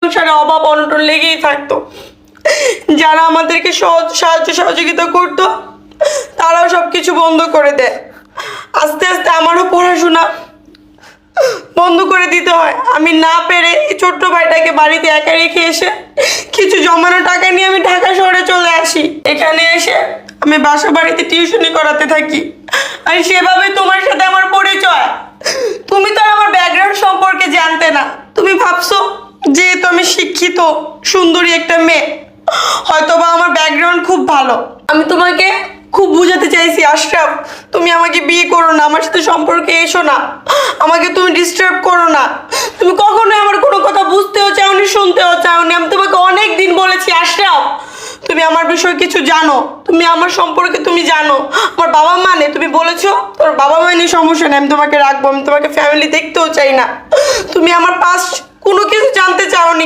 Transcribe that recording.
সংসারে অভাব অনটন লেগেই থাকতো। যারা আমাদেরকে সাহায্য সহযোগিতা করতো তারাও সব কিছু বন্ধ করে দেয়। আস্তে আস্তে আমারও পড়াশোনা বন্ধ করে দিতে হয়। আমি না পেরে এই ছোট্ট ভাইটাকে বাড়িতে একা রেখে এসে কিছু জমানো টাকা নিয়ে আমি ঢাকা শহরে চলে আসি। এখানে এসে আমি বাসা বাড়িতে টিউশনি করাতে থাকি। আর সেভাবে তোমার সাথে আমার পরিচয়। তুমি তো আর আমার ব্যাকগ্রাউন্ড সম্পর্কে জানতে না। তুমি ভাবছো যেহেতু আমি শিক্ষিত সুন্দরী একটা মেয়ে, হয়তোবা আমার ব্যাকগ্রাউন্ড খুব ভালো। আমি তোমাকে খুব বুঝাতে চাইছি আশরাফ, তুমি আমাকে বিয়ে করো না, আমার সাথে সম্পর্কে এসো না, আমাকে তুমি ডিস্টার্ব করো না। তুমি কখনোই আমার কোনো কথা বুঝতেও চাওনি, শুনতেও চাওনি। আমি তোমাকে অনেক দিন বলেছি আশরাফ তুমি আমার বিষয়ে কিছু জানো, তুমি আমার সম্পর্কে তুমি জানো। আমার বাবা মা নেই, তুমি বলেছো তোর বাবা মা নেই, সমস্যা নেই, আমি তোমাকে রাখবো, আমি তোমাকে ফ্যামিলি দেখতেও চাই না। তুমি আমার পাস্ট কোনো কিছু জানতে চাওনি।